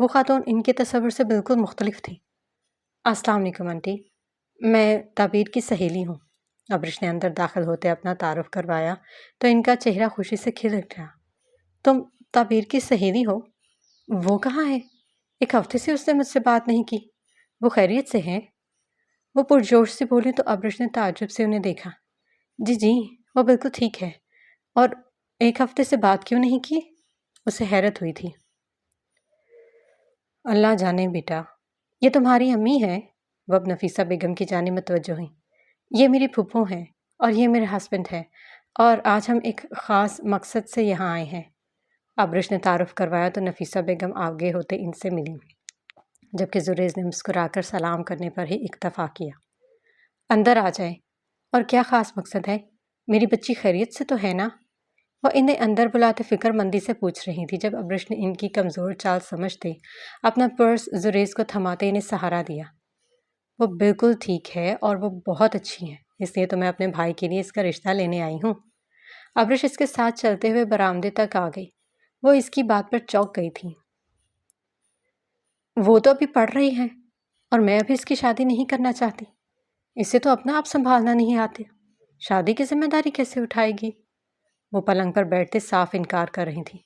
وہ خاتون ان کے تصور سے بالکل مختلف تھی۔ السلام علیکم آنٹی، میں تعبیر کی سہیلی ہوں۔ ابرش نے اندر داخل ہوتے اپنا تعارف کروایا تو ان کا چہرہ خوشی سے کھل اٹھا۔ تم تعبیر کی سہیلی ہو؟ وہ کہاں ہے؟ ایک ہفتے سے اس نے مجھ سے بات نہیں کی۔ وہ خیریت سے ہیں؟ وہ پرجوش سے بولی تو ابرش نے تعجب سے انہیں دیکھا۔ جی وہ بالکل ٹھیک ہے۔ اور ایک ہفتے سے بات کیوں نہیں کی؟ اسے حیرت ہوئی تھی۔ اللہ جانے بیٹا، یہ تمہاری امی ہے؟ وہ اب نفیسہ بیگم کی جانب متوجہ ہوئیں۔ یہ میری پھپھو ہیں اور یہ میرے ہسبینڈ ہے، اور آج ہم ایک خاص مقصد سے یہاں آئے ہیں۔ ابرش نے تعارف کروایا تو نفیسہ بیگم آگے ہوتے ان سے ملی، جبکہ زریز نے مسکرا کر سلام کرنے پر ہی اکتفا کیا۔ اندر آ جائیں۔ اور کیا خاص مقصد ہے؟ میری بچی خیریت سے تو ہے نا؟ وہ انہیں اندر بلاتے فکر مندی سے پوچھ رہی تھی جب ابرش نے ان کی کمزور چال سمجھتے اپنا پرس زریز کو تھماتے انہیں سہارا دیا۔ وہ بالکل ٹھیک ہے اور وہ بہت اچھی ہیں، اس لیے تو میں اپنے بھائی کے لیے اس کا رشتہ لینے آئی ہوں۔ ابرش اس کے ساتھ چلتے ہوئے برآمدے تک آ گئی۔ وہ اس کی بات پر چونک گئی تھی۔ وہ تو ابھی پڑھ رہی ہے اور میں ابھی اس کی شادی نہیں کرنا چاہتی۔ اسے تو اپنا آپ سنبھالنا نہیں آتے، شادی کی ذمہ داری کیسے اٹھائے گی؟ وہ پلنگ پر بیٹھتے صاف انکار کر رہی تھی۔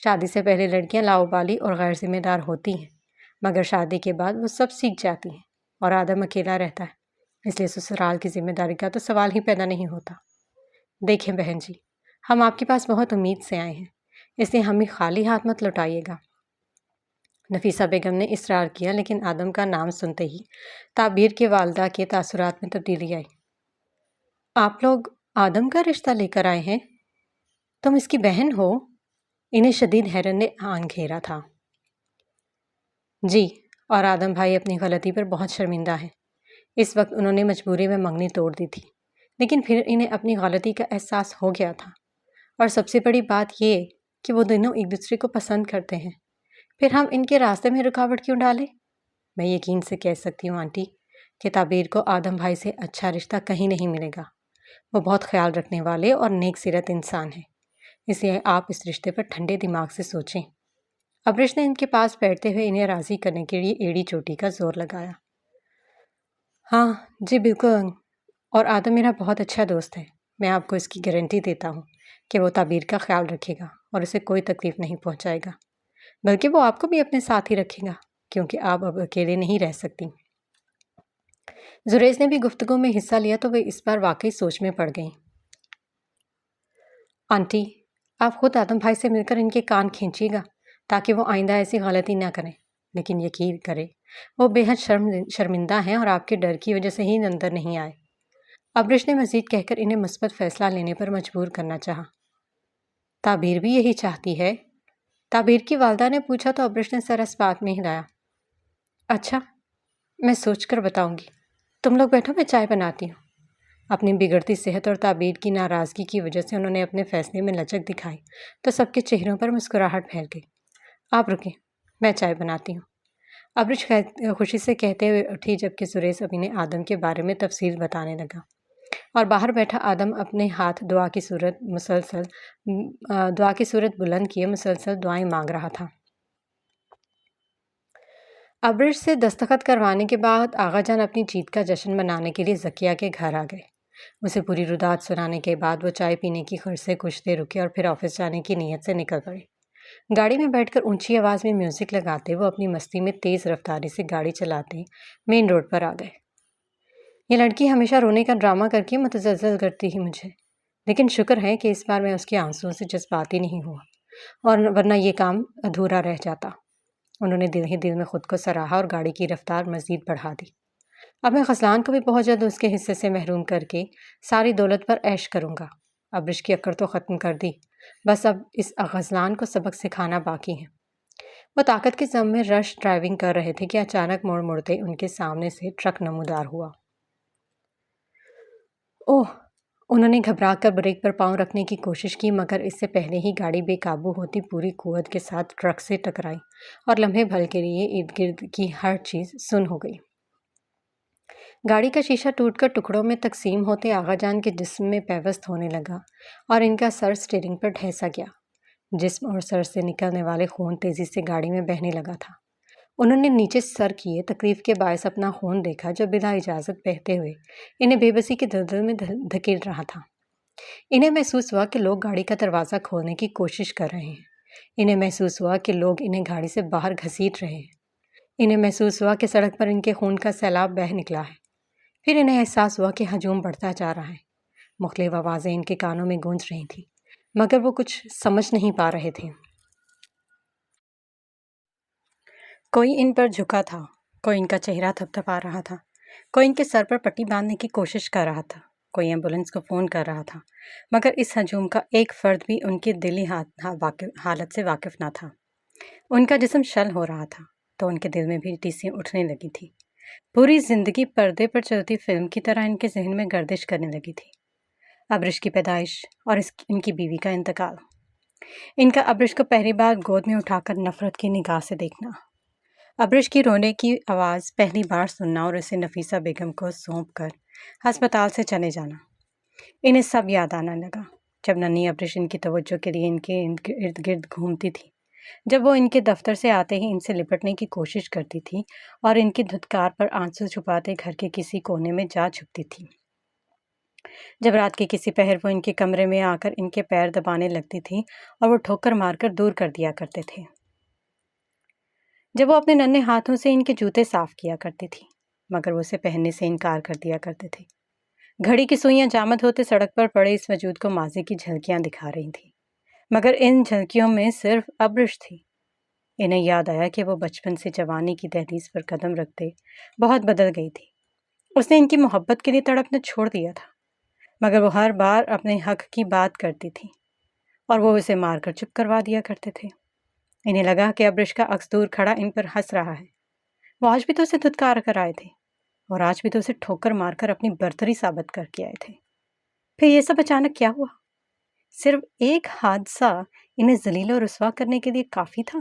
شادی سے پہلے لڑکیاں لاؤبالی اور غیر ذمہ دار ہوتی ہیں، مگر شادی کے بعد وہ سب سیکھ جاتی ہیں اور آدم اکیلا رہتا ہے، اس لیے سسرال کی ذمہ داری کا تو سوال ہی پیدا نہیں ہوتا۔ دیکھیں بہن جی، ہم آپ کے پاس بہت امید سے آئے ہیں، اس لیے ہمیں خالی ہاتھ مت لوٹائیے گا۔ نفیسہ بیگم نے اصرار کیا، لیکن آدم کا نام سنتے ہی تعبیر کے والدہ کے تاثرات میں تبدیلی آئی۔ آپ لوگ آدم کا رشتہ لے کر آئے ہیں؟ تم اس کی بہن ہو؟ انہیں شدید حیرت نے آن گھیرا تھا۔ جی، اور آدم بھائی اپنی غلطی پر بہت شرمندہ ہیں۔ اس وقت انہوں نے مجبوری میں منگنی توڑ دی تھی، لیکن پھر انہیں اپنی غلطی کا احساس ہو گیا تھا، اور سب سے بڑی بات یہ کہ وہ دونوں ایک دوسرے کو پسند کرتے ہیں۔ پھر ہم ان کے راستے میں رکاوٹ کیوں ڈالیں؟ میں یقین سے کہہ سکتی ہوں آنٹی کہ تعبیر کو آدم بھائی سے اچھا رشتہ کہیں نہیں ملے گا۔ وہ بہت خیال رکھنے والے اور نیک سیرت انسان ہیں، اس لیے آپ اس رشتے پر ٹھنڈے دماغ سے سوچیں۔ ابرش نے ان کے پاس بیٹھتے ہوئے انہیں راضی کرنے کے لیے ایڑی چوٹی کا زور لگایا۔ ہاں جی بالکل، اور آدم میرا بہت اچھا دوست ہے۔ میں آپ کو اس کی گارنٹی دیتا ہوں کہ وہ تعبیر کا خیال رکھے گا اور اسے کوئی تکلیف نہیں پہنچائے گا، بلکہ وہ آپ کو بھی اپنے ساتھ ہی رکھے گا، کیونکہ آپ اب اکیلے نہیں رہ سکتی۔ زریز نے بھی گفتگو میں حصہ لیا تو وہ اس بار واقعی سوچ میں پڑ گئیں۔ آنٹی، آپ خود آدم بھائی سے مل کر ان کے کان کھینچیے گا تاکہ وہ آئندہ ایسی غلطی نہ کریں، لیکن یقین کرے وہ بے حد شرمندہ ہیں اور آپ کے ڈر کی وجہ سے ہی اندر نہیں آئے۔ ابرش نے مزید کہہ کر انہیں مثبت فیصلہ لینے پر مجبور کرنا چاہا۔ تعبیر بھی یہی چاہتی ہے؟ تعبیر کی والدہ نے پوچھا تو ابرش نے سر اس بات میں ہلایا۔ اچھا، میں سوچ کر بتاؤں گی، تم لوگ بیٹھو، میں چائے بناتی ہوں۔ اپنی بگڑتی صحت اور تعبیر کی ناراضگی کی وجہ سے انہوں نے اپنے فیصلے میں لچک دکھائی تو سب کے چہروں پر مسکراہٹ پھیل گئی۔ آپ رکیں، میں چائے بناتی ہوں۔ ابرش خوشی سے کہتے ہوئے اٹھی، جبکہ زریز ابھی نے آدم کے بارے میں تفصیل بتانے لگا، اور باہر بیٹھا آدم اپنے ہاتھ دعا کی صورت بلند کیے مسلسل دعائیں مانگ رہا تھا۔ ابرش سے دستخط کروانے کے بعد آغا جان اپنی جیت کا جشن منانے کے لیے ذکیہ کے گھر آ گئے۔ اسے پوری رودات سنانے کے بعد وہ چائے پینے کی خرچ سے کچھ دیر رکے اور پھر آفس جانے کی نیت سے نکل پڑے۔ گاڑی میں بیٹھ کر اونچی آواز میں میوزک لگاتے وہ اپنی مستی میں تیز رفتاری سے گاڑی چلاتے مین روڈ پر آ گئے۔ یہ لڑکی ہمیشہ رونے کا ڈرامہ کر کے متزلزل کرتی ہی مجھے، لیکن شکر ہے کہ اس بار میں اس کے آنسوؤں سے جذباتی نہیں ہوا، اور ورنہ یہ کام ادھورا رہ جاتا۔ انہوں نے دل ہی دل میں خود کو سراہا اور گاڑی کی رفتار مزید بڑھا دی۔ اب میں غزلان کو بھی بہت جلد اس کے حصے سے محروم کر کے ساری دولت پر عیش کروں گا۔ ابرش کی اکڑ تو ختم کر دی، بس اب اس غزلان کو سبق سکھانا باقی ہے۔ وہ طاقت کے ضم میں رش ڈرائیونگ کر رہے تھے کہ اچانک موڑ مڑتے ان کے سامنے سے ٹرک نمودار ہوا۔ اوہ! انہوں نے گھبرا کر بریک پر پاؤں رکھنے کی کوشش کی، مگر اس سے پہلے ہی گاڑی بے قابو ہوتی پوری قوت کے ساتھ ٹرک سے ٹکرائی اور لمحے بھر کے لیے ارد گرد کی ہر چیز سن ہو گئی۔ گاڑی کا شیشہ ٹوٹ کر ٹکڑوں میں تقسیم ہوتے آغا جان کے جسم میں پیوست ہونے لگا اور ان کا سر اسٹیئرنگ پر ڈھیسا گیا۔ جسم اور سر سے نکلنے والے خون تیزی سے گاڑی میں بہنے لگا تھا۔ انہوں نے نیچے سر کیے تکلیف کے باعث اپنا خون دیکھا جو بلا اجازت بہتے ہوئے انہیں بے بسی کے دلدل میں دھکیل رہا تھا۔ انہیں محسوس ہوا کہ لوگ گاڑی کا دروازہ کھولنے کی کوشش کر رہے ہیں۔ انہیں محسوس ہوا کہ لوگ انہیں گاڑی سے باہر گھسیٹ رہے ہیں۔ انہیں محسوس ہوا کہ سڑک پر ان کے خون کا سیلاب بہہ نکلا ہے۔ پھر انہیں احساس ہوا کہ ہجوم بڑھتا جا رہا ہے۔ مختلف آوازیں ان کے کانوں میں گونج رہی تھیں، مگر وہ کچھ سمجھ نہیں پا رہے تھے۔ کوئی ان پر جھکا تھا، کوئی ان کا چہرہ تھپتھپا رہا تھا، کوئی ان کے سر پر پٹی باندھنے کی کوشش کر رہا تھا، کوئی ایمبولینس کو فون کر رہا تھا، مگر اس ہجوم کا ایک فرد بھی ان کی دلی حالت سے واقف نہ تھا۔ ان کا جسم شل ہو رہا تھا تو ان کے دل میں بھی ٹیسیں اٹھنے لگی تھی۔ پوری زندگی پردے پر چلتی فلم کی طرح ان کے ذہن میں گردش کرنے لگی تھی۔ ابرش کی پیدائش اور ان کی بیوی کا انتقال، ان کا ابرش کو پہلی بار گود میں اٹھا کر نفرت کی نگاہ سے دیکھنا، ابرش کی رونے کی آواز پہلی بار سننا اور اسے نفیسہ بیگم کو سونپ کر ہسپتال سے چلے جانا، انہیں سب یاد آنا لگا۔ جب ننھی ابرش ان کی توجہ کے لیے ان کے ارد گرد گھومتی تھی، جب وہ ان کے دفتر سے آتے ہی ان سے لپٹنے کی کوشش کرتی تھی اور ان کی دھتکار پر آنسو چھپاتے گھر کے کسی کونے میں جا چھپتی تھی، جب رات کے کسی پہر وہ ان کے کمرے میں آ کر ان کے پیر دبانے لگتی تھی اور وہ ٹھوکر مار کر دور کر دیا کرتے تھے، جب وہ اپنے ننھے ہاتھوں سے ان کے جوتے صاف کیا کرتی تھی مگر وہ اسے پہننے سے انکار کر دیا کرتے تھے، گھڑی کی سوئیاں جامد ہوتے سڑک پر پڑے اس وجود کو ماضی کی جھلکیاں دکھا رہی تھیں، مگر ان جھلکیوں میں صرف ابرش تھی۔ انہیں یاد آیا کہ وہ بچپن سے جوانی کی دہلیز پر قدم رکھتے بہت بدل گئی تھی۔ اس نے ان کی محبت کے لیے تڑپنا چھوڑ دیا تھا، مگر وہ ہر بار اپنے حق کی بات کرتی تھی اور وہ اسے مار کر چپ کروا دیا کرتے تھے۔ انہیں لگا کہ ابرش کا عکس دور کھڑا ان پر ہنس رہا ہے۔ وہ آج بھی تو اسے دھتکار کر آئے تھے اور آج بھی تو اسے ٹھوکر مار کر اپنی برتری ثابت کر کے آئے تھے۔ پھر یہ سب اچانک کیا ہوا؟ صرف ایک حادثہ انہیں ذلیل و رسوا کرنے کے لیے کافی تھا؟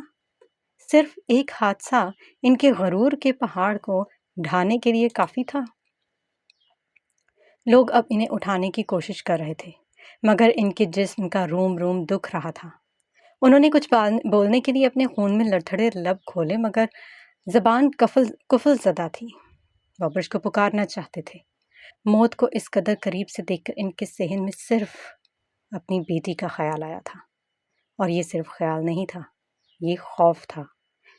صرف ایک حادثہ ان کے غرور کے پہاڑ کو ڈھانے کے لیے کافی تھا؟ لوگ اب انہیں اٹھانے کی کوشش کر رہے تھے مگر ان کے جسم کا روم روم دکھ رہا تھا۔ انہوں نے کچھ بولنے کے لیے اپنے خون میں لڑتھڑے لب کھولے مگر زبان کفل زدہ تھی۔ وہ ابرش کو پکارنا چاہتے تھے۔ موت کو اس قدر قریب سے دیکھ کر ان کے ذہن میں صرف اپنی بیٹی کا خیال آیا تھا، اور یہ صرف خیال نہیں تھا، یہ خوف تھا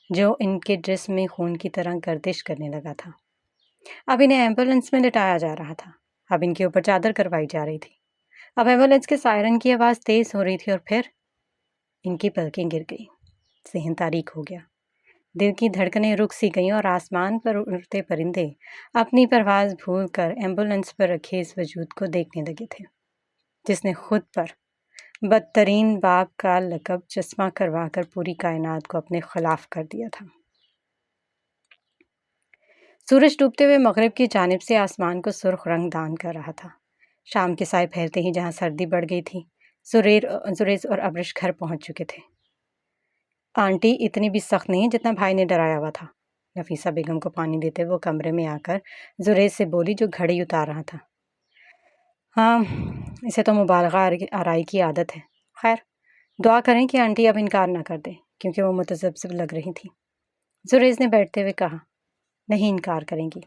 جو ان کے جسم میں خون کی طرح گردش کرنے لگا تھا۔ اب انہیں ایمبولینس میں لٹایا جا رہا تھا، اب ان کے اوپر چادر کروائی جا رہی تھی، اب ایمبولینس کے سائرن کی آواز تیز ہو رہی تھی اور پھر ان کی پلکیں گر گئی، ذہن تاریک ہو گیا، دل کی دھڑکنیں رک سی گئیں اور آسمان پر اڑتے پرندے اپنی پرواز بھول کر ایمبولینس پر رکھے اس وجود کو دیکھنے لگے تھے جس نے خود پر بدترین باپ کا لقب چسپاں کروا کر پوری کائنات کو اپنے خلاف کر دیا تھا۔ سورج ڈوبتے ہوئے مغرب کی جانب سے آسمان کو سرخ رنگ دان کر رہا تھا۔ شام کے سائے پھیلتے ہی جہاں سردی بڑھ گئی تھی، زریز اور ابرش گھر پہنچ چکے تھے۔ آنٹی اتنی بھی سخت نہیں جتنا بھائی نے ڈرایا ہوا تھا، نفیسہ بیگم کو پانی دیتے وہ کمرے میں آ کر زریز سے بولی جو گھڑی اتار رہا تھا۔ ہاں، اسے تو مبالغہ آرائی کی عادت ہے۔ خیر، دعا کریں کہ آنٹی اب انکار نہ کر دے کیونکہ وہ متذبذب لگ رہی تھی۔ زریز نے بیٹھتے ہوئے کہا، نہیں انکار کریں گی،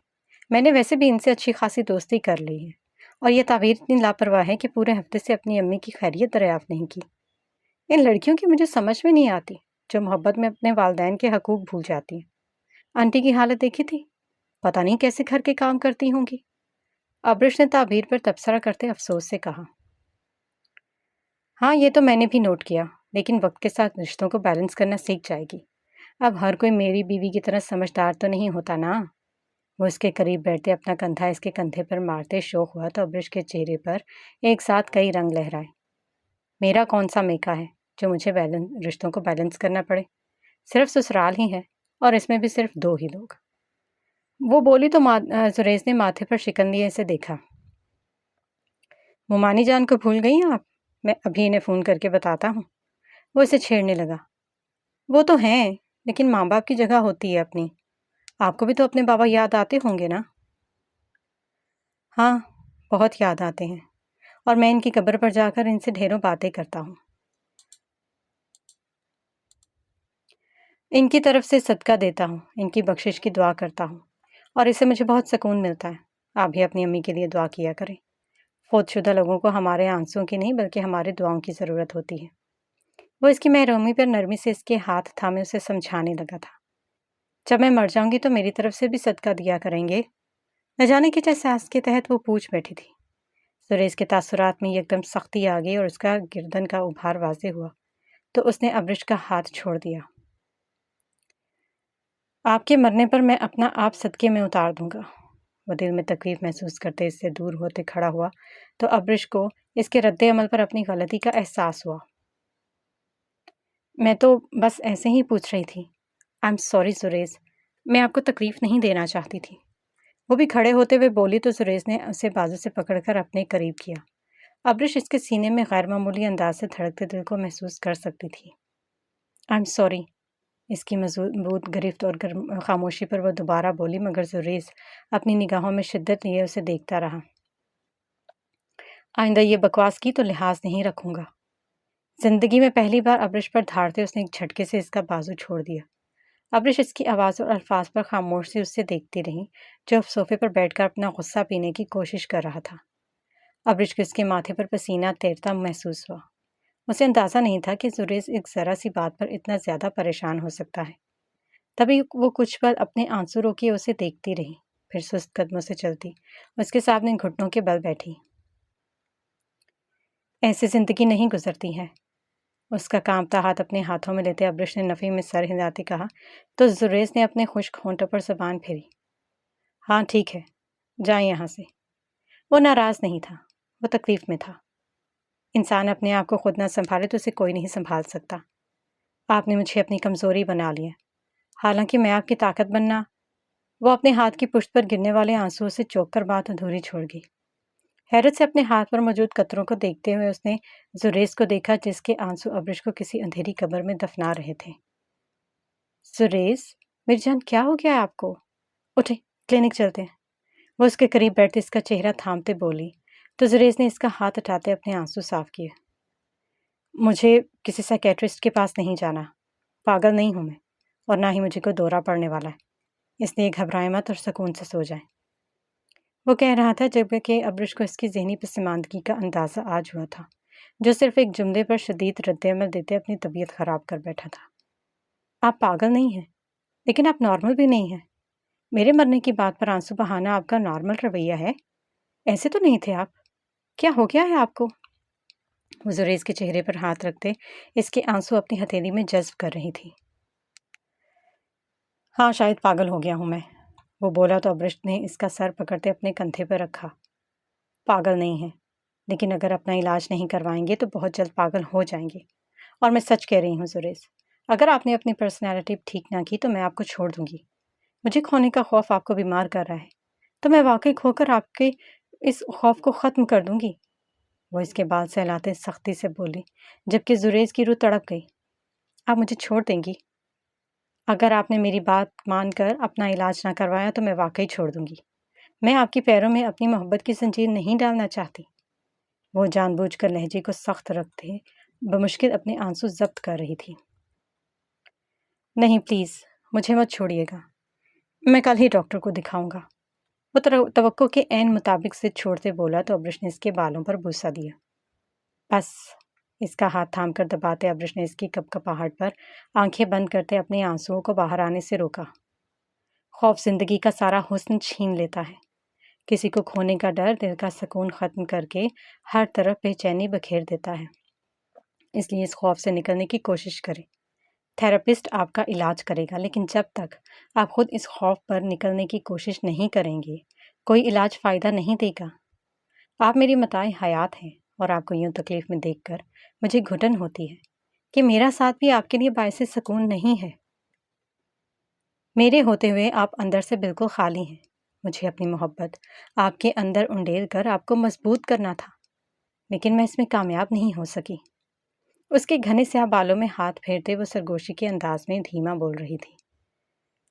میں نے ویسے بھی ان سے اچھی خاصی دوستی کر لی ہے اور یہ تعبیر اتنی لاپرواہ ہے کہ پورے ہفتے سے اپنی امی کی خیریت دریافت نہیں کی۔ ان لڑکیوں کی مجھے سمجھ میں نہیں آتی جو محبت میں اپنے والدین کے حقوق بھول جاتی ہیں۔ آنٹی کی حالت دیکھی تھی، پتہ نہیں کیسے گھر کے کام کرتی ہوں گی۔ ابرش نے تعبیر پر تبصرہ کرتے افسوس سے کہا، ہاں یہ تو میں نے بھی نوٹ کیا، لیکن وقت کے ساتھ رشتوں کو بیلنس کرنا سیکھ جائے گی۔ اب ہر کوئی میری بیوی کی طرح سمجھدار تو نہیں ہوتا نا۔ وہ اس کے قریب بیٹھتے اپنا کندھا اس کے کندھے پر مارتے شوق ہوا تو ابرش کے چہرے پر ایک ساتھ کئی رنگ لہرائے۔ میرا کون سا میکا ہے جو مجھے رشتوں کو بیلنس کرنا پڑے؟ صرف سسرال ہی ہے اور اس میں بھی صرف 2 ہی لوگ۔ وہ بولی تو زریز نے ماتھے پر شکن لیے اسے دیکھا۔ ممانی جان کو بھول گئی آپ؟ میں ابھی انہیں فون کر کے بتاتا ہوں۔ وہ اسے چھیڑنے لگا، وہ تو ہیں لیکن ماں باپ کی جگہ ہوتی ہے اپنی، آپ کو بھی تو اپنے بابا یاد آتے ہوں گے نا؟ ہاں بہت یاد آتے ہیں اور میں ان کی قبر پر جا کر ان سے ڈھیروں باتیں کرتا ہوں۔ ان کی طرف سے صدقہ دیتا ہوں، ان کی بخشش کی دعا کرتا ہوں اور اس سے مجھے بہت سکون ملتا ہے۔ آپ بھی اپنی امی کے لیے دعا کیا کریں۔ فوت شدہ لوگوں کو ہمارے آنسوں کی نہیں بلکہ ہمارے دعاؤں کی ضرورت ہوتی ہے۔ وہ اس کی محرومی پر نرمی سے اس کے ہاتھ تھامے اسے سمجھانے لگا تھا۔ جب میں مر جاؤں گی تو میری طرف سے بھی صدقہ دیا کریں گے؟ نہ جانے کس احساس کے تحت وہ پوچھ بیٹھی تھی۔ سریش کے تاثرات میں یکدم سختی آ گئی اور اس کا گردن کا ابھار واضح ہوا تو اس نے ابرش کا ہاتھ چھوڑ دیا۔ آپ کے مرنے پر میں اپنا آپ صدقے میں اتار دوں گا۔ وہ دل میں تکلیف محسوس کرتے اس سے دور ہوتے کھڑا ہوا تو ابرش کو اس کے رد عمل پر اپنی غلطی کا احساس ہوا۔ میں تو بس ایسے ہی پوچھ رہی تھی۔ آئی ایم سوری سریش، میں آپ کو تکلیف نہیں دینا چاہتی تھی۔ وہ بھی کھڑے ہوتے ہوئے بولی تو سریش نے اسے بازو سے پکڑ کر اپنے قریب کیا۔ ابرش اس کے سینے میں غیر معمولی انداز سے دھڑکتے دل کو محسوس کر سکتی تھی۔ آئی ایم سوری، اس کی مضبوط گرفت اور خاموشی پر وہ دوبارہ بولی، مگر سریش اپنی نگاہوں میں شدت لیے اسے دیکھتا رہا۔ آئندہ یہ بکواس کی تو لحاظ نہیں رکھوں گا۔ زندگی میں پہلی بار ابرش پر دھاڑتے اس نے ایک جھٹکے سے اس کا بازو چھوڑ دیا۔ ابرش اس کی آواز اور الفاظ پر خاموش سے اس سے دیکھتی رہی جو اب صوفے پر بیٹھ کر اپنا غصہ پینے کی کوشش کر رہا تھا۔ ابرش کو اس کے ماتھے پر پسینہ تیرتا محسوس ہوا۔ اسے اندازہ نہیں تھا کہ سریش ایک ذرا سی بات پر اتنا زیادہ پریشان ہو سکتا ہے۔ تبھی وہ کچھ پل اپنے آنسو روکے اسے دیکھتی رہی، پھر سست قدموں سے چلتی اس کے سامنے گھٹنوں کے بل بیٹھی۔ ایسے زندگی نہیں گزرتی ہے، اس کا کانپتا ہاتھ اپنے ہاتھوں میں لیتے ابرش نے نفی میں سر ہلاتے کہا تو سریش نے اپنے خشک ہونٹوں پر زبان پھیری۔ ہاں ٹھیک ہے، جائیں یہاں سے۔ وہ ناراض نہیں تھا، وہ تکلیف میں تھا۔ انسان اپنے آپ کو خود نہ سنبھالے تو اسے کوئی نہیں سنبھال سکتا۔ آپ نے مجھے اپنی کمزوری بنا لیا، حالانکہ میں آپ کی طاقت بننا۔ وہ اپنے ہاتھ کی پشت پر گرنے والے آنسوؤں سے چوک کر بات ادھوری چھوڑ گئی۔ حیرت سے اپنے ہاتھ پر موجود قطروں کو دیکھتے ہوئے اس نے سریش کو دیکھا جس کے آنسو ابرش کو کسی اندھیری قبر میں دفنا رہے تھے۔ سریش، میری جان کیا ہو گیا ہے آپ کو؟ اٹھے، کلینک چلتے ہیں۔ وہ اس کے قریب بیٹھتے اس کا چہرہ تھامتے بولی تو سریش نے اس کا ہاتھ اٹھاتے اپنے آنسو صاف کیے۔ مجھے کسی سائیکیٹرسٹ کے پاس نہیں جانا، پاگل نہیں ہوں میں، اور نہ ہی مجھے کوئی دورہ پڑنے والا ہے، اس لیے گھبرائیں مت اور سکون سے سو جائیں۔ وہ کہہ رہا تھا جب کہ ابرش کو اس کی ذہنی پسماندگی کا اندازہ آج ہوا تھا، جو صرف ایک جملے پر شدید رد عمل دیتے اپنی طبیعت خراب کر بیٹھا تھا۔ آپ پاگل نہیں ہیں، لیکن آپ نارمل بھی نہیں ہیں۔ میرے مرنے کی بات پر آنسو بہانا آپ کا نارمل رویہ ہے؟ ایسے تو نہیں تھے آپ، کیا ہو گیا ہے آپ کو؟ وہ سریش کے چہرے پر ہاتھ رکھتے اس کے آنسو اپنی ہتھیلی میں جذب کر رہی تھی۔ ہاں شاید پاگل ہو گیا ہوں میں، وہ بولا تو ابرش نے اس کا سر پکڑتے اپنے کندھے پر رکھا۔ پاگل نہیں ہے، لیکن اگر اپنا علاج نہیں کروائیں گے تو بہت جلد پاگل ہو جائیں گے، اور میں سچ کہہ رہی ہوں سریش، اگر آپ نے اپنی پرسنالٹی ٹھیک نہ کی تو میں آپ کو چھوڑ دوں گی۔ مجھے کھونے کا خوف آپ کو بیمار کر رہا ہے، تو میں واقعی کھو کر آپ کے اس خوف کو ختم کر دوں گی۔ وہ اس کے بال سہلاتے سختی سے بولی جبکہ سریش کی روح تڑپ گئی۔ آپ مجھے چھوڑ دیں گی؟ اگر آپ نے میری بات مان کر اپنا علاج نہ کروایا تو میں واقعی چھوڑ دوں گی۔ میں آپ کے پیروں میں اپنی محبت کی زنجیر نہیں ڈالنا چاہتی۔ وہ جان بوجھ کر لہجے کو سخت رکھتے بمشکل اپنے آنسو ضبط کر رہی تھی۔ نہیں پلیز، مجھے مت چھوڑیے گا، میں کل ہی ڈاکٹر کو دکھاؤں گا۔ وہ توقع کے عین مطابق سے چھوڑتے بولا تو ابرش نے اس کے بالوں پر بوسہ دیا۔ بس، اس کا ہاتھ تھام کر دباتے ابرش نے اس کی کپکپاہٹ پر آنکھیں بند کرتے اپنے آنسوؤں کو باہر آنے سے روکا۔ خوف زندگی کا سارا حسن چھین لیتا ہے۔ کسی کو کھونے کا ڈر دل کا سکون ختم کر کے ہر طرف بے چینی بکھیر دیتا ہے۔ اس لیے اس خوف سے نکلنے کی کوشش کریں۔ تھراپسٹ آپ کا علاج کرے گا، لیکن جب تک آپ خود اس خوف پر نکلنے کی کوشش نہیں کریں گے، کوئی علاج فائدہ نہیں دے گا۔ آپ میری متاع حیات ہیں، اور آپ کو یوں تکلیف میں دیکھ کر مجھے گھٹن ہوتی ہے کہ میرا ساتھ بھی آپ کے لیے باعث سکون نہیں ہے۔ میرے ہوتے ہوئے آپ اندر سے بالکل خالی ہیں۔ مجھے اپنی محبت آپ کے اندر انڈیل کر آپ کو مضبوط کرنا تھا، لیکن میں اس میں کامیاب نہیں ہو سکی۔ اس کے گھنے سیاہ بالوں میں ہاتھ پھیرتے وہ سرگوشی کے انداز میں دھیما بول رہی تھی۔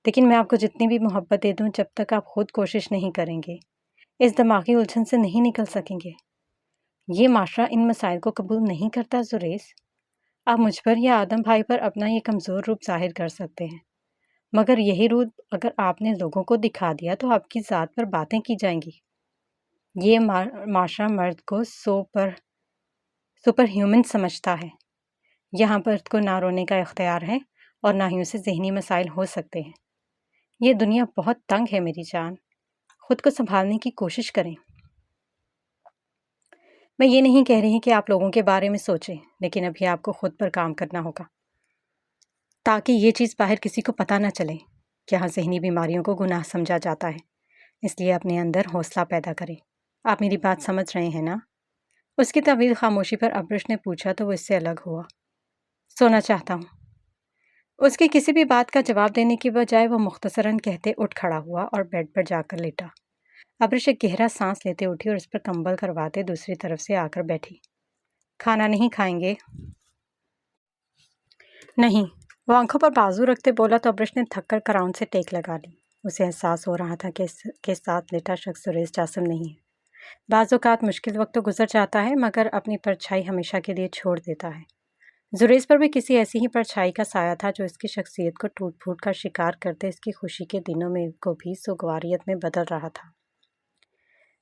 لیکن میں آپ کو جتنی بھی محبت دے دوں، جب تک آپ خود کوشش نہیں کریں گے، اس دماغی الجھن سے نہیں نکل سکیں گے۔ یہ معاشرہ ان مسائل کو قبول نہیں کرتا سریش۔ آپ مجھ پر یا آدم بھائی پر اپنا یہ کمزور روپ ظاہر کر سکتے ہیں، مگر یہی روپ اگر آپ نے لوگوں کو دکھا دیا تو آپ کی ذات پر باتیں کی جائیں گی۔ یہ معاشرہ مرد کو سپر ہیومن سمجھتا ہے۔ یہاں مرد کو نہ رونے کا اختیار ہے اور نہ ہی اسے ذہنی مسائل ہو سکتے ہیں۔ یہ دنیا بہت تنگ ہے میری جان، خود کو سنبھالنے کی کوشش کریں۔ میں یہ نہیں کہہ رہی کہ آپ لوگوں کے بارے میں سوچیں، لیکن ابھی آپ کو خود پر کام کرنا ہوگا تاکہ یہ چیز باہر کسی کو پتہ نہ چلے کہ یہاں ذہنی بیماریوں کو گناہ سمجھا جاتا ہے۔ اس لیے اپنے اندر حوصلہ پیدا کریں۔ آپ میری بات سمجھ رہے ہیں نا؟ اس کی طویل خاموشی پر ابرش نے پوچھا تو وہ اس سے الگ ہوا۔ سونا چاہتا ہوں۔ اس کی کسی بھی بات کا جواب دینے کی بجائے وہ مختصراً کہتے اٹھ کھڑا ہوا اور بیڈ پر جا کر لیٹا۔ ابرش ایک گہرا سانس لیتے اٹھی اور اس پر کمبل کرواتے دوسری طرف سے آ کر بیٹھی۔ کھانا نہیں کھائیں گے؟ نہیں، وہ آنکھوں پر بازو رکھتے بولا تو ابرش نے تھک کر کراؤن سے ٹیک لگا لی۔ اسے احساس ہو رہا تھا کہ اس کے ساتھ لیٹا شخص سریش جاسم نہیں ہے۔ بعض اوقات مشکل وقت تو گزر جاتا ہے مگر اپنی پرچھائی ہمیشہ کے لیے چھوڑ دیتا ہے۔ زریز پر بھی کسی ایسی ہی پرچھائی کا سایہ تھا جو اس کی شخصیت کو ٹوٹ پھوٹ کا شکار کرتے اس کی خوشی کے دنوں میں کو بھی سوگواریت میں بدل رہا تھا۔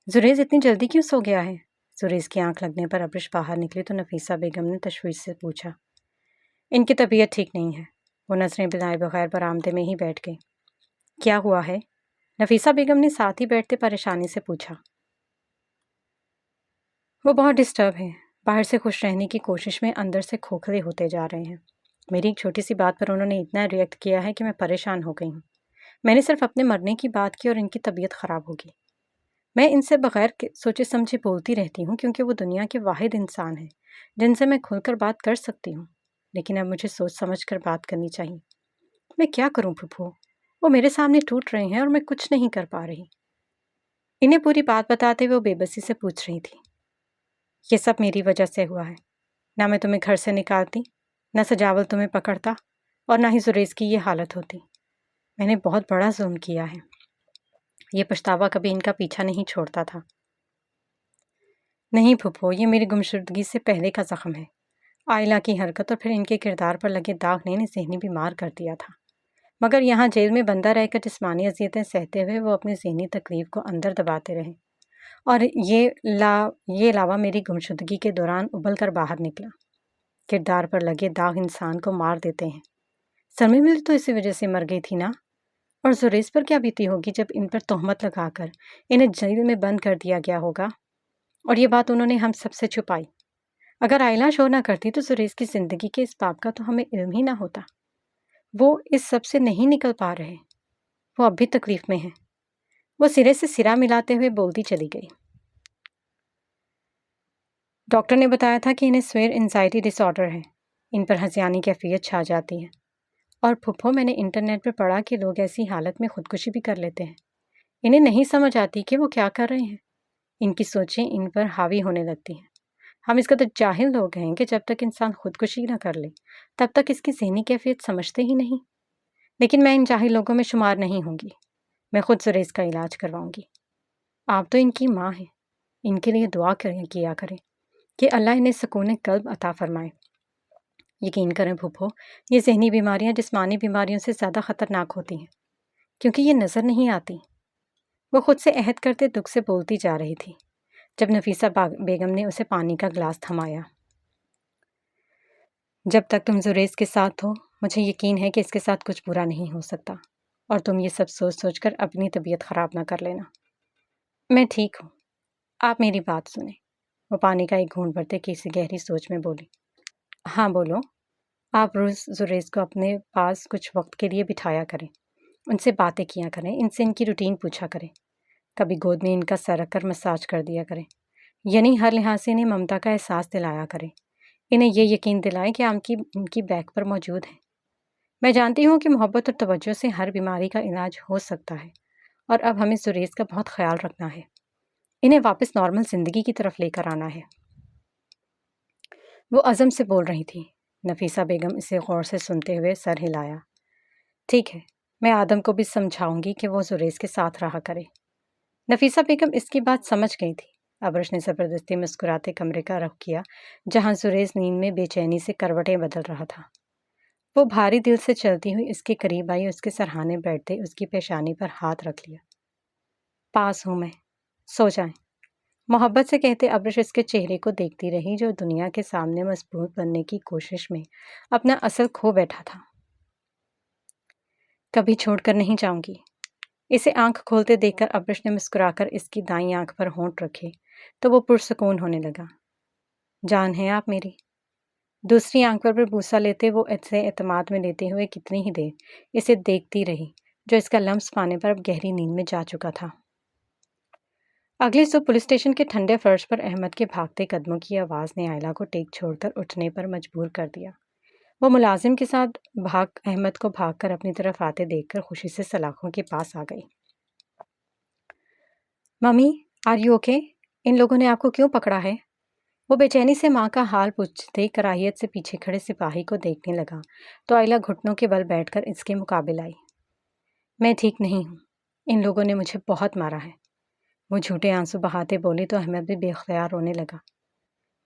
زریز اتنی جلدی کیوں سو گیا ہے؟ زریز کی آنکھ لگنے پر ابرش باہر نکلی تو نفیسہ بیگم نے تشویش سے پوچھا۔ ان کی طبیعت ٹھیک نہیں ہے۔ وہ نظریں بلائے بغیر برآمدے میں ہی بیٹھ گئی۔ کیا ہوا ہے؟ نفیسہ بیگم نے ساتھ ہی بیٹھتے پریشانی سے پوچھا۔ وہ بہت ڈسٹرب ہیں، باہر سے خوش رہنے کی کوشش میں اندر سے کھوکھلے ہوتے جا رہے ہیں۔ میری ایک چھوٹی سی بات پر انہوں نے اتنا ریئیکٹ کیا ہے کہ میں پریشان ہو گئی ہوں۔ میں نے صرف اپنے مرنے کی بات کی اور ان کی طبیعت خراب ہوگی۔ میں ان سے بغیر سوچے سمجھے بولتی رہتی ہوں کیونکہ وہ دنیا کے واحد انسان ہیں جن سے میں کھل کر بات کر سکتی ہوں، لیکن اب مجھے سوچ سمجھ کر بات کرنی چاہیے۔ میں کیا کروں پھپھو؟ وہ میرے سامنے ٹوٹ رہے ہیں اور میں کچھ نہیں کر پا رہی۔ انہیں پوری بات بتاتے ہوئے وہ بے بسی سے پوچھ رہی تھی۔ یہ سب میری وجہ سے ہوا ہے۔ نہ میں تمہیں گھر سے نکالتی، نہ سجاول تمہیں پکڑتا، اور نہ ہی زریز کی یہ حالت ہوتی۔ میں نے بہت بڑا ظلم کیا ہے۔ یہ پچھتاوا کبھی ان کا پیچھا نہیں چھوڑتا تھا۔ نہیں پھپھو، یہ میری گمشدگی سے پہلے کا زخم ہے۔ آئلہ کی حرکت اور پھر ان کے کردار پر لگے داغ نے انہیں ذہنی بیمار کر دیا تھا، مگر یہاں جیل میں بندہ رہ کر جسمانی اذیتیں سہتے ہوئے وہ اپنی ذہنی تکلیف کو اندر دباتے رہے، اور یہ علاوہ میری گمشدگی کے دوران ابل کر باہر نکلا۔ کردار پر لگے داغ انسان کو مار دیتے ہیں۔ سرمی مل تو اسی وجہ سے مر گئی تھی نا؟ اور زریز پر کیا بیتی ہوگی جب ان پر تہمت لگا کر انہیں جیل میں بند کر دیا گیا ہوگا؟ اور یہ بات انہوں نے ہم سب سے چھپائی۔ اگر آئلہ شور نہ کرتی تو زریز کی زندگی کے اس باب کا تو ہمیں علم ہی نہ ہوتا۔ وہ اس سب سے نہیں نکل پا رہے، وہ اب بھی تکلیف میں ہیں۔ وہ سرے سے سرا ملاتے ہوئے بولتی چلی گئی۔ ڈاکٹر نے بتایا تھا کہ انہیں سویر انزائٹی ڈس آرڈر ہے۔ ان پر ہذیانی کیفیت چھا جاتی ہے۔ اور پھپھو، میں نے انٹرنیٹ پر پڑھا کہ لوگ ایسی حالت میں خودکشی بھی کر لیتے ہیں۔ انہیں نہیں سمجھ آتی کہ وہ کیا کر رہے ہیں۔ ان کی سوچیں ان پر حاوی ہونے لگتی ہیں۔ ہم اس قدر جاہل لوگ ہیں کہ جب تک انسان خودکشی نہ کر لے تب تک اس کی ذہنی کیفیت سمجھتے ہی نہیں۔ لیکن میں ان جاہل لوگوں میں شمار نہیں ہوں گی۔ میں خود زریز کا علاج کرواؤں گی۔ آپ تو ان کی ماں ہیں، ان کے لیے دعا کیا کریں کہ اللہ انہیں سکون قلب عطا فرمائے۔ یقین کریں پھپھو، یہ ذہنی بیماریاں جسمانی بیماریوں سے زیادہ خطرناک ہوتی ہیں کیونکہ یہ نظر نہیں آتی۔ وہ خود سے عہد کرتے دکھ سے بولتی جا رہی تھی جب نفیسہ بیگم نے اسے پانی کا گلاس تھمایا۔ جب تک تم زریز کے ساتھ ہو مجھے یقین ہے کہ اس کے ساتھ کچھ برا نہیں ہو سکتا، اور تم یہ سب سوچ سوچ کر اپنی طبیعت خراب نہ کر لینا۔ میں ٹھیک ہوں، آپ میری بات سنیں۔ وہ پانی کا ایک گھونٹ بھرتے کسی گہری سوچ میں بولی۔ ہاں بولو۔ آپ روز زریز کو اپنے پاس کچھ وقت کے لیے بٹھایا کریں، ان سے باتیں کیا کریں، ان سے ان کی روٹین پوچھا کریں، کبھی گود میں ان کا سر رکھ کر مساج کر دیا کریں، یعنی ہر لحاظ سے انہیں ممتا کا احساس دلایا کریں، انہیں یہ یقین دلائیں کہ آپ ان کی بیک پر موجود ہیں۔ میں جانتی ہوں کہ محبت اور توجہ سے ہر بیماری کا علاج ہو سکتا ہے، اور اب ہمیں زریز کا بہت خیال رکھنا ہے، انہیں واپس نارمل زندگی کی طرف لے کر آنا ہے۔ وہ عزم سے بول رہی تھی۔ نفیسہ بیگم اسے غور سے سنتے ہوئے سر ہلایا۔ ٹھیک ہے، میں آدم کو بھی سمجھاؤں گی کہ وہ زریز کے ساتھ رہا کرے۔ نفیسہ بیگم اس کی بات سمجھ گئی تھی۔ ابرش نے زبردستی مسکراتے کمرے کا رخ کیا جہاں زریز نیند میں بے چینی سے کروٹیں بدل رہا تھا۔ وہ بھاری دل سے چلتی ہوئی اس کے قریب آئی، اس کے سرہانے بیٹھتے اس کی پیشانی پر ہاتھ رکھ لیا۔ پاس ہوں میں، سو جائیں، محبت سے کہتے ابرش اس کے چہرے کو دیکھتی رہی جو دنیا کے سامنے مضبوط بننے کی کوشش میں اپنا اصل کھو بیٹھا تھا۔ کبھی چھوڑ کر نہیں جاؤں گی۔ اسے آنکھ کھولتے دیکھ کر ابرش نے مسکرا کر اس کی دائیں آنکھ پر ہونٹ رکھے تو وہ پرسکون ہونے لگا۔ جان ہے آپ میری۔ دوسری آنکھ پر بوسہ لیتے وہ اسے اعتماد میں لیتے ہوئے کتنی ہی دیر اسے دیکھتی رہی جو اس کا لمس پانے پر اب گہری نیند میں جا چکا تھا۔ اگلی صبح پولیس اسٹیشن کے ٹھنڈے فرش پر احمد کے بھاگتے قدموں کی آواز نے آئلہ کو ٹیک چھوڑ کر اٹھنے پر مجبور کر دیا۔ وہ ملازم کے ساتھ احمد کو بھاگ کر اپنی طرف آتے دیکھ کر خوشی سے سلاخوں کے پاس آ گئی۔ Mummy, are you okay? ان لوگوں نے آپ کو کیوں پکڑا ہے؟ وہ بے چینی سے ماں کا حال پوچھتے کراہیت سے پیچھے کھڑے سپاہی کو دیکھنے لگا تو آئلہ گھٹنوں کے بل بیٹھ کر اس کے مقابل آئی۔ میں ٹھیک نہیں ہوں، ان لوگوں نے مجھے بہت مارا ہے۔ وہ جھوٹے آنسو بہاتے بولی تو احمد بھی بے اختیار رونے لگا۔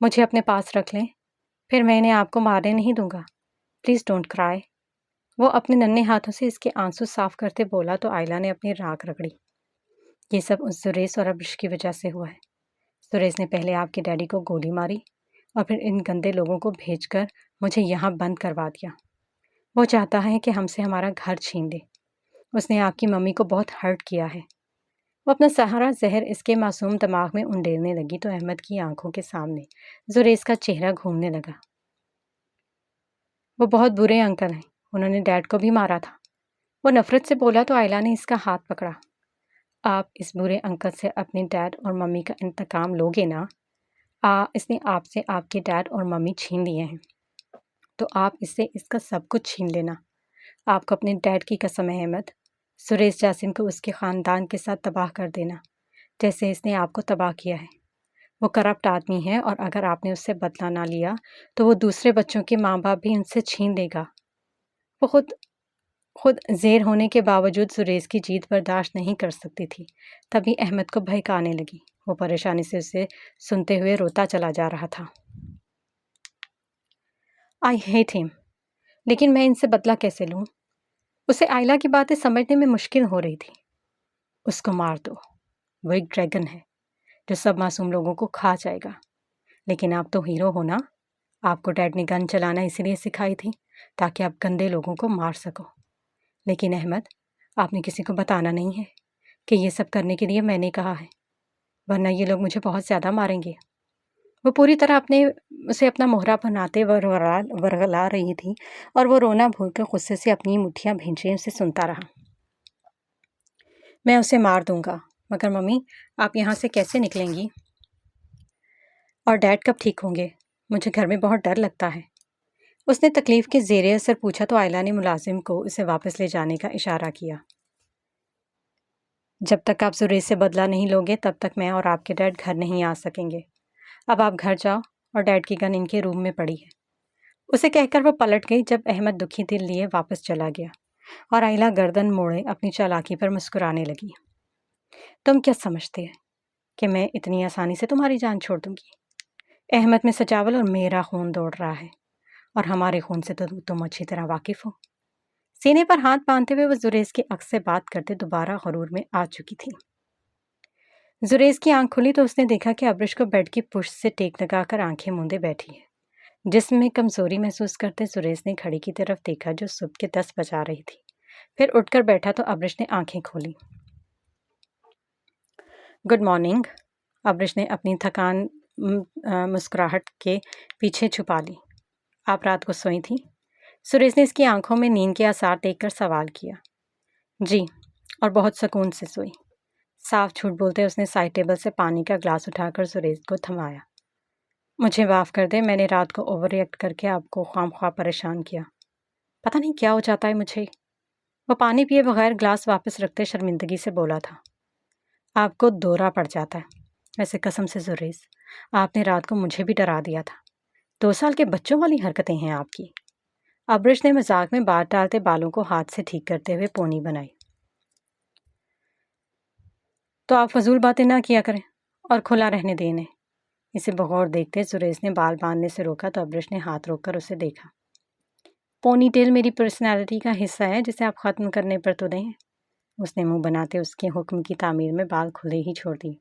مجھے اپنے پاس رکھ لیں، پھر میں انہیں آپ کو مارنے نہیں دوں گا، پلیز ڈونٹ کرائی۔ وہ اپنے ننھے ہاتھوں سے اس کے آنسو صاف کرتے بولا تو آئلہ نے اپنی راکھ رگڑی۔ یہ سب اس زریز اور ابرش کی وجہ سے ہوا ہے۔ زریز نے پہلے آپ کے ڈیڈی کو گولی ماری اور پھر ان گندے لوگوں کو بھیج کر مجھے یہاں بند کروا دیا۔ وہ چاہتا ہے کہ ہم سے ہمارا گھر چھین لے۔ اس نے آپ کی ممی کو بہت ہرٹ کیا ہے۔ وہ اپنا سارا زہر اس کے معصوم دماغ میں انڈیلنے لگی تو احمد کی آنکھوں کے سامنے زریز کا چہرہ گھومنے لگا۔ وہ بہت برے انکل ہیں، انہوں نے ڈیڈ کو بھی مارا تھا۔ وہ نفرت سے بولا تو آئلہ نے اس کا ہاتھ پکڑا۔ آپ اس برے انکل سے اپنے ڈیڈ اور ممی کا انتقام لوگے نا؟ اس نے آپ سے آپ کے ڈیڈ اور ممی چھین لیے ہیں تو آپ اس سے اس کا سب کچھ چھین لینا۔ آپ کو اپنے ڈیڈ کی قسم ہے احمد، سریش جاسم کو اس کے خاندان کے ساتھ تباہ کر دینا جیسے اس نے آپ کو تباہ کیا ہے۔ وہ کرپٹ آدمی ہے اور اگر آپ نے اس سے بدلہ نہ لیا تو وہ دوسرے بچوں کے ماں باپ بھی ان سے چھین لے گا۔ وہ خود زیر ہونے کے باوجود سریش کی جیت برداشت نہیں کر سکتی تھی، تبھی احمد کو بہکانے لگی۔ وہ پریشانی سے اسے سنتے ہوئے روتا چلا جا رہا تھا۔ آئی ہیٹ ہم، لیکن میں ان سے بدلہ کیسے لوں؟ اسے آئلہ کی باتیں سمجھنے میں مشکل ہو رہی تھی۔ اس کو مار دو، وہ ایک ڈریگن ہے جو سب معصوم لوگوں کو کھا جائے گا۔ لیکن آپ تو ہیرو ہو نا، آپ کو ڈیڈ نے گن چلانا اسی لیے سکھائی تھی تاکہ آپ گندے لوگوں کو مار سکو۔ لیکن احمد، آپ نے کسی کو بتانا نہیں ہے کہ یہ سب کرنے کے لیے میں نے کہا ہے، ورنہ یہ لوگ مجھے بہت زیادہ ماریں گے۔ وہ پوری طرح اسے اپنا مہرا بناتے ورغلا رہی تھی اور وہ رونا بھول کر غصے سے اپنی مٹھیاں بھینچے اسے سنتا رہا۔ میں اسے مار دوں گا، مگر ممی آپ یہاں سے کیسے نکلیں گی؟ اور ڈیڈ کب ٹھیک ہوں گے؟ مجھے گھر میں بہت ڈر لگتا ہے۔ اس نے تکلیف کے زیر اثر پوچھا تو آئلہ نے ملازم کو اسے واپس لے جانے کا اشارہ کیا۔ جب تک آپ زریز سے بدلہ نہیں لوگے تب تک میں اور آپ کے ڈیڈ گھر نہیں آ سکیں گے۔ اب آپ گھر جاؤ اور ڈیڈ کی گن ان کے روم میں پڑی ہے۔ اسے کہہ کر وہ پلٹ گئی جب احمد دکھی دل لیے واپس چلا گیا اور آئلہ گردن موڑے اپنی چالاکی پر مسکرانے لگی۔ تم کیا سمجھتے ہیں کہ میں اتنی آسانی سے تمہاری جان چھوڑ دوں گی؟ احمد میں سجاول اور میرا خون دوڑ رہا ہے اور ہمارے خون سے تو تم اچھی طرح واقف ہو۔ سینے پر ہاتھ باندھتے ہوئے وہ زریز کی عکس سے بات کرتے دوبارہ غرور میں آ چکی تھی۔ زریز کی آنکھ کھلی تو اس نے دیکھا کہ ابرش کو بیڈ کی پشت سے ٹیک لگا کر آنکھیں موندے بیٹھی ہے۔ جسم میں کمزوری محسوس کرتے زریز نے گھڑی کی طرف دیکھا جو صبح کے 10 بجا رہی تھی، پھر اٹھ کر بیٹھا تو ابرش نے آنکھیں کھولی۔ گڈ مارننگ، ابرش نے اپنی تھکان مسکراہٹ کے پیچھے چھپا لی۔ آپ رات کو سوئی تھیں؟ سریش نے اس کی آنکھوں میں نیند کے آثار دیکھ کر سوال کیا۔ جی، اور بہت سکون سے سوئی۔ صاف جھوٹ بولتے اس نے سائڈ ٹیبل سے پانی کا گلاس اٹھا کر سریش کو تھمایا۔ مجھے معاف کر دے، میں نے رات کو اوور ریئیکٹ کر کے آپ کو خواہ مخواہ پریشان کیا۔ پتہ نہیں کیا ہو جاتا ہے مجھے۔ وہ پانی پیے بغیر گلاس واپس رکھتے شرمندگی سے بولا تھا۔ آپ کو دورہ پڑ جاتا ہے۔ ویسے قسم سے زریز، آپ نے رات کو مجھے بھی ڈرا دیا تھا۔ 2 سال کے بچوں والی حرکتیں ہیں آپ کی۔ ابرش نے مذاق میں بات ڈالتے بالوں کو ہاتھ سے ٹھیک کرتے ہوئے پونی بنائی۔ تو آپ فضول باتیں نہ کیا کریں اور کھلا رہنے دیں انہیں۔ اسے بغور دیکھتے زریز نے بال باندھنے سے روکا تو ابرش نے ہاتھ روک کر اسے دیکھا۔ پونی ٹیل میری پرسنالٹی کا حصہ ہے جسے آپ ختم کرنے پر تلے ہیں۔ اس نے منہ بناتے اس کے حکم کی تعمیر میں بال کھلے ہی چھوڑ دیے۔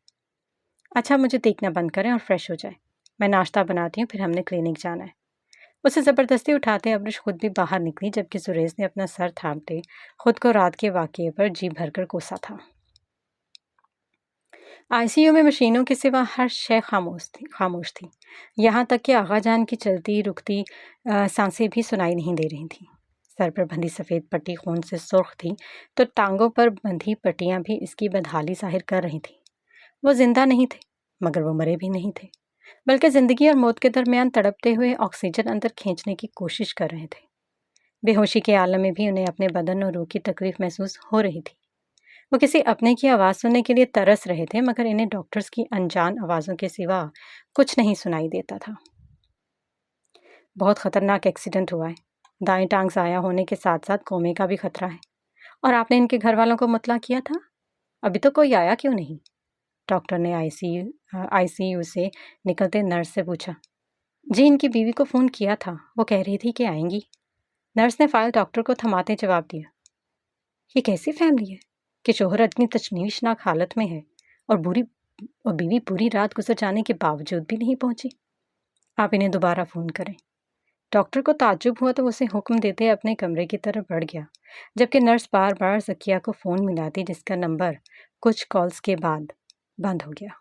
اچھا مجھے دیکھنا بند کریں اور فریش ہو جائیں، میں ناشتہ بناتی ہوں، پھر ہم نے کلینک جانا ہے۔ اسے زبردستی اٹھاتے ابرش خود بھی باہر نکلی، جبکہ زریز نے اپنا سر تھامتے خود کو رات کے واقعے پر جی بھر کر کوسا تھا۔ آئی سی یو میں مشینوں کے سوا ہر شے خاموش تھی، یہاں تک کہ آغا جان کی چلتی رکتی سانسیں بھی سنائی نہیں دے رہی تھیں۔ سر پر بندھی سفید پٹی خون سے سرخ تھی تو ٹانگوں پر بندھی پٹیاں بھی اس کی بدحالی ظاہر کر رہی تھیں۔ وہ زندہ نہیں تھے، مگر وہ مرے بھی نہیں تھے، بلکہ زندگی اور موت کے درمیان تڑپتے ہوئے آکسیجن اندر کھینچنے کی کوشش کر رہے تھے۔ بے ہوشی کے عالم میں بھی انہیں اپنے بدن اور روح کی تکلیف محسوس ہو رہی تھی۔ وہ کسی اپنے کی آواز سننے کے لیے ترس رہے تھے، مگر انہیں ڈاکٹرز کی انجان آوازوں کے سوا کچھ نہیں سنائی دیتا تھا۔ بہت خطرناک ایکسیڈنٹ ہوا ہے، دائیں ٹانگ ضائع ہونے کے ساتھ ساتھ کومے کا بھی خطرہ ہے۔ اور آپ نے ان کے گھر والوں کو مطلع کیا تھا؟ ابھی تو کوئی آیا کیوں نہیں؟ ڈاکٹر نے آئی سی یو سے نکلتے نرس سے پوچھا۔ جی ان کی بیوی کو فون کیا تھا، وہ کہہ رہی تھی کہ آئیں گی۔ نرس نے فائل ڈاکٹر کو تھماتے جواب دیا۔ یہ کیسی فیملی ہے کہ شوہر اتنی تشویشناک حالت میں ہے اور بیوی پوری رات گزر جانے کے باوجود بھی نہیں پہنچی؟ آپ انہیں دوبارہ فون کریں۔ ڈاکٹر کو تعجب ہوا تو اسے حکم دیتے اپنے کمرے کی طرف بڑھ گیا، جبکہ نرس بار بار ذکیہ کو فون ملاتی جس کا نمبر کچھ کالز کے بعد بند ہو گیا۔